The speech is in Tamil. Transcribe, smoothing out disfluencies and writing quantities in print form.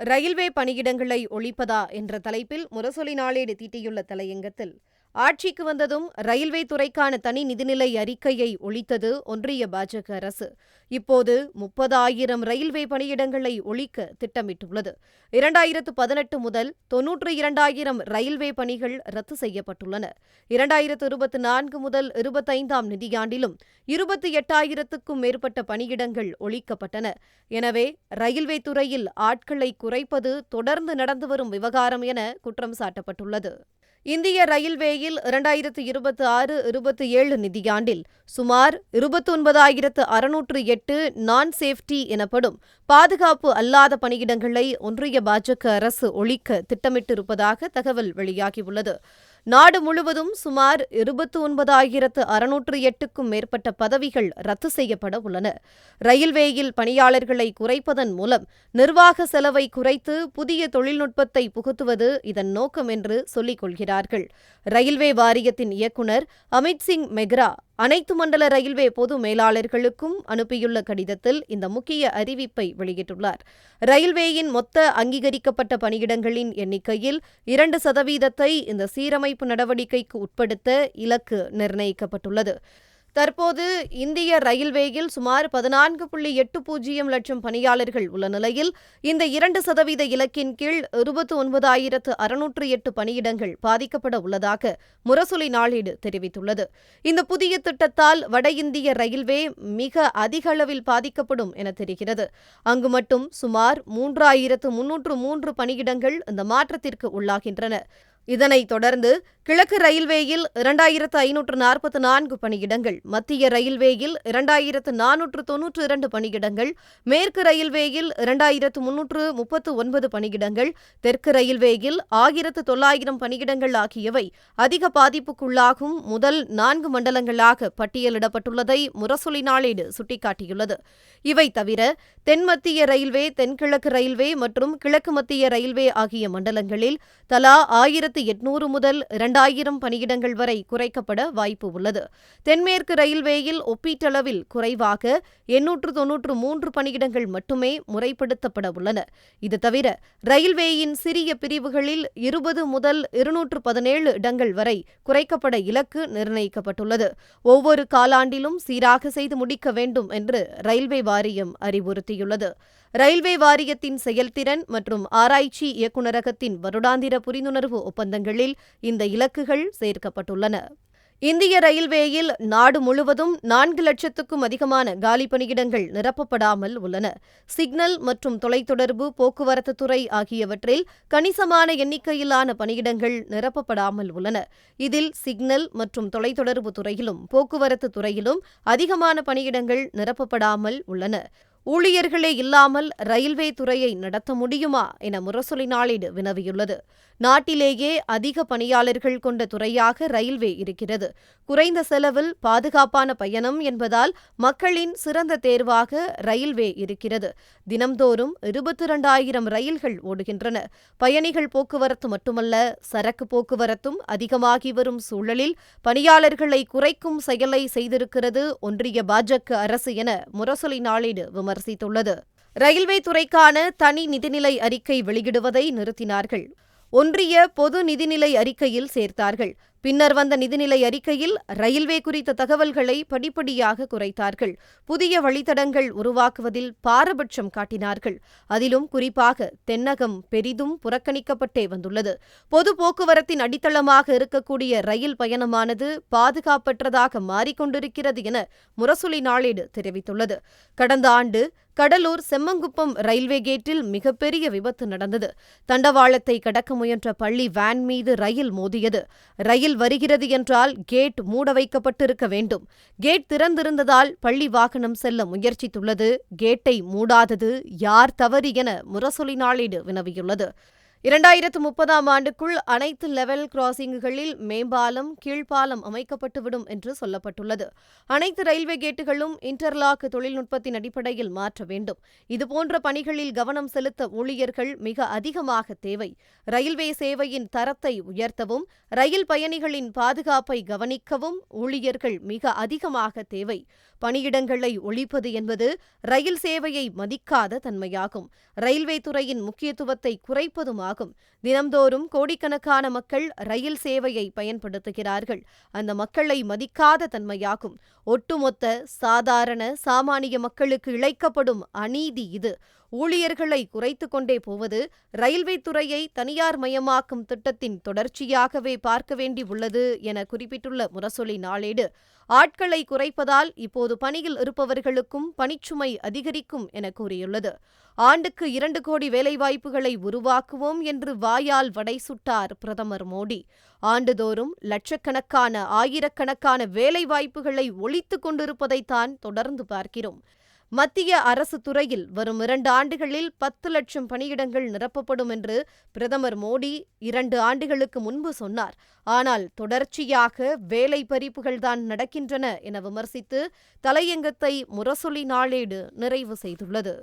ரயில்வே பணியிடங்களை ஒழிப்பதா என்ற தலைப்பில் முரசொலி நாளேடு தீட்டியுள்ள தலையங்கத்தில், ஆட்சிக்கு வந்ததும் ரயில்வே துறைக்கான தனி நிதிநிலை அறிக்கையை ஒழித்தது ஒன்றிய பாஜக அரசு. இப்போது 30,000 ரயில்வே பணியிடங்களை ஒழிக்க திட்டமிட்டுள்ளது. 2018 முதல் 92,000 ரயில்வே பணிகள் ரத்து செய்யப்பட்டுள்ளன. 2024 முதல் 25ஆம் நிதியாண்டிலும் 28,000க்கும் மேற்பட்ட பணியிடங்கள் ஒழிக்கப்பட்டன. எனவே ரயில்வே துறையில் ஆட்களை குறைப்பது தொடர்ந்து நடந்து வரும் விவகாரம் என குற்றம் சாட்டப்பட்டுள்ளது. இந்திய ரயில்வேயில் 2026-27 நிதியாண்டில் சுமார் 29,608 நான் சேஃப்டி எனப்படும் பாதுகாப்பு அல்லாத பணியிடங்களை ஒன்றிய பாஜக அரசு ஒழிக்க திட்டமிட்டிருப்பதாக தகவல் வெளியாகியுள்ளது. நாடு முழுவதும் சுமார் 29,608க்கும் மேற்பட்ட பதவிகள் ரத்து செய்யப்பட உள்ளன. ரயில்வேயில் பணியாளர்களை குறைப்பதன் மூலம் நிர்வாக செலவை குறைத்து புதிய தொழில்நுட்பத்தை புகுத்துவது இதன் நோக்கம் என்று சொல்லிக் கொள்கிறார்கள். ரயில்வே வாரியத்தின் இயக்குநர் அமித் சிங் மெக்ரா அனைத்து மண்டல ரயில்வே பொது மேலாளர்களுக்கும் அனுப்பியுள்ள கடிதத்தில் இந்த முக்கிய அறிவிப்பை வெளியிட்டுள்ளார். ரயில்வேயின் மொத்த அங்கீகரிக்கப்பட்ட பணியிடங்களின் எண்ணிக்கையில் 2% இந்த சீரமைப்பு நடவடிக்கைக்கு உட்படுத்த இலக்கு நிர்ணயிக்கப்பட்டுள்ளது. தற்போது இந்திய ரயில்வேயில் சுமார் 14.80 லட்சம் பணியாளர்கள் உள்ள நிலையில் இந்த 2% இலக்கின் கீழ் 29,608 பணியிடங்கள் பாதிக்கப்பட உள்ளதாக முரசொலி நாளேடு தெரிவித்துள்ளது. இந்த புதிய திட்டத்தால் வட இந்திய ரயில்வே மிக அதிக அளவில் பாதிக்கப்படும் என தெரிகிறது. அங்கு மட்டும் சுமார் 3,303 பணியிடங்கள் இந்த மாற்றத்திற்கு உள்ளாகின்றன. இதனைத் தொடர்ந்து கிழக்கு ரயில்வேயில் 2,544 பணியிடங்கள், மத்திய ரயில்வேயில் 2,492 பணியிடங்கள், மேற்கு ரயில்வேயில் 2,339 பணியிடங்கள், தெற்கு ரயில்வேயில் 1,900 பணியிடங்கள் ஆகியவை அதிக பாதிப்புக்குள்ளாகும் முதல் 4 மண்டலங்களாக பட்டியலிடப்பட்டுள்ளதை முரசொலி நாளேடு சுட்டிக்காட்டியுள்ளது. இவை தவிர தென்மத்திய ரயில்வே, தென்கிழக்கு ரயில்வே மற்றும் கிழக்கு மத்திய ரயில்வே ஆகிய மண்டலங்களில் தலா 1,800 முதல் 2,000 பணியிடங்கள் வரை குறைக்கப்பட வாய்ப்பு உள்ளது. தென்மேற்கு ரயில்வேயில் ஒப்பீட்டளவில் குறைவாக 893 பணியிடங்கள் மட்டுமே முறைப்படுத்தப்பட உள்ளன. இது தவிர ரயில்வேயின் சிறிய பிரிவுகளில் 20 முதல் 217 இடங்கள் வரை குறைக்கப்பட இலக்கு நிர்ணயிக்கப்பட்டுள்ளது. ஒவ்வொரு காலாண்டிலும் சீராக செய்து முடிக்க வேண்டும் என்று ரயில்வே வாரியம் அறிவுறுத்தியுள்ளது. ரயில்வே வாரியத்தின் செயல்திறன் மற்றும் ஆராய்ச்சி இயக்குநரகத்தின் வருடாந்திர புரிந்துணர்வு ஒப்பந்தங்களில் இந்த இலக்குகள் சேர்க்கப்பட்டுள்ளன. இந்திய ரயில்வேயில் நாடு முழுவதும் 4 லட்சத்துக்கும் அதிகமான காலி பணியிடங்கள் நிரப்பப்படாமல் உள்ளன. சிக்னல் மற்றும் தொலைத்தொடர்பு, போக்குவரத்து துறை ஆகியவற்றில் கணிசமான எண்ணிக்கையிலான பணியிடங்கள் நிரப்பப்படாமல் உள்ளன. இதில் சிக்னல் மற்றும் தொலைத்தொடர்பு துறையிலும் போக்குவரத்து துறையிலும் அதிகமான பணியிடங்கள் நிரப்பப்படாமல் உள்ளன. ஊழியர்களே இல்லாமல் ரயில்வே துறையை நடத்த முடியுமா என முரசொலி நாளேடு வினவியுள்ளது. நாட்டிலேயே அதிக பணியாளர்கள் கொண்ட துறையாக ரயில்வே இருக்கிறது. குறைந்த செலவில் பாதுகாப்பான பயணம் என்பதால் மக்களின் சிறந்த தேர்வாக ரயில்வே இருக்கிறது. தினம்தோறும் 22,000 ரயில்கள் ஓடுகின்றன. பயணிகள் போக்குவரத்து மட்டுமல்ல, சரக்கு போக்குவரத்தும் அதிகமாகி வரும் சூழலில் பணியாளர்களை குறைக்கும் செயலை செய்திருக்கிறது ஒன்றிய பாஜக அரசு என முரசொலி நாளேடு விமர்சித்துள்ளது. ரயில்வே துறைக்கான தனி நிதிநிலை அறிக்கை வெளியிடுவதை நிறுத்தினார்கள். ஒன்றிய பொது நிதிநிலை அறிக்கையில் சேர்த்தார்கள். பின்னர் வந்த நிதிநிலை அறிக்கையில் ரயில்வே குறித்த தகவல்களை படிப்படியாக குறைத்தார்கள். புதிய வழித்தடங்கள் உருவாக்குவதில் பாரபட்சம் காட்டினார்கள். அதிலும் குறிப்பாக தென்னகம் பெரிதும் புறக்கணிக்கப்பட்டே வந்துள்ளது. பொது போக்குவரத்தின் அடித்தளமாக இருக்கக்கூடிய ரயில் பயணமானது பாதுகாப்பற்றதாக மாறிக்கொண்டிருக்கிறது என முரசொலி நாளேடு தெரிவித்துள்ளது. கடந்த ஆண்டு கடலூர் செம்மங்குப்பம் ரயில்வே கேட்டில் மிகப்பெரிய விபத்து நடந்தது. தண்டவாளத்தை கடக்க முயன்ற பள்ளி வேன் மீது ரயில் மோதியது. ரயில் வருகிறது என்றால் கேட் மூட வைக்கப்பட்டிருக்க வேண்டும். கேட் திறந்திருந்ததால் பள்ளி வாகனம் செல்ல முயற்சித்துள்ளது. கேட்டை மூடாதது யார் தவறு என முரசொலி நாளேடு வினவியுள்ளது. 2030ஆம் ஆண்டுக்குள் அனைத்து லெவல் கிராசிங்குகளில் மேம்பாலம், கீழ்ப்பாலம் அமைக்கப்பட்டுவிடும் என்று சொல்லப்பட்டுள்ளது. அனைத்து ரயில்வே கேட்டுகளும் இன்டர்லாக் தொழில்நுட்பத்தின் அடிப்படையில் மாற்ற வேண்டும். இதுபோன்ற பணிகளில் கவனம் செலுத்த ஊழியர்கள் மிக அதிகமாக தேவை. ரயில்வே சேவையின் தரத்தை உயர்த்தவும், ரயில் பயணிகளின் பாதுகாப்பை கவனிக்கவும் ஊழியர்கள் மிக அதிகமாக தேவை. பணியிடங்களை ஒழிப்பது என்பது ரயில் சேவையை மதிக்காத தன்மையாகும். ரயில்வே துறையின் முக்கியத்துவத்தை குறைப்பதுமாகும். தினம்தோறும் கோடிக்கணக்கான மக்கள் ரயில் சேவையை பயன்படுத்துகிறார்கள். அந்த மக்களை மதிக்காத தன்மையாகும். ஒட்டுமொத்த சாதாரண சாமானிய மக்களுக்கு இழைக்கப்படும் அநீதி இது. ஊழியர்களை குறைத்துக் கொண்டே போவது ரயில்வே துறையை தனியார் மயமாக்கும் திட்டத்தின் தொடர்ச்சியாகவே பார்க்க வேண்டியுள்ளது என குறிப்பிட்டுள்ள முரசொலி நாளேடு, ஆட்களை குறைப்பதால் இப்போது பணியில் இருப்பவர்களுக்கும் பணிச்சுமை அதிகரிக்கும் என கூறியுள்ளது. ஆண்டுக்கு 2 கோடி வேலைவாய்ப்புகளை உருவாக்குவோம் என்று வாயால் வடை சுட்டார் பிரதமர் மோடி. ஆண்டுதோறும் லட்சக்கணக்கான, ஆயிரக்கணக்கான வேலைவாய்ப்புகளை ஒழித்துக் கொண்டிருப்பதைத்தான் தொடர்ந்து பார்க்கிறோம். மத்திய அரசு துறையில் வரும் 2 ஆண்டுகளில் 10 லட்சம் பணியிடங்கள் நிரப்பப்படும் என்று பிரதமர் மோடி 2 ஆண்டுகளுக்கு முன்பு சொன்னார். ஆனால் தொடர்ச்சியாக வேலை பறிப்புகள்தான் நடக்கின்றன என விமர்சித்து தலையங்கத்தை முரசொலி நாளேடு நிறைவு செய்துள்ளது.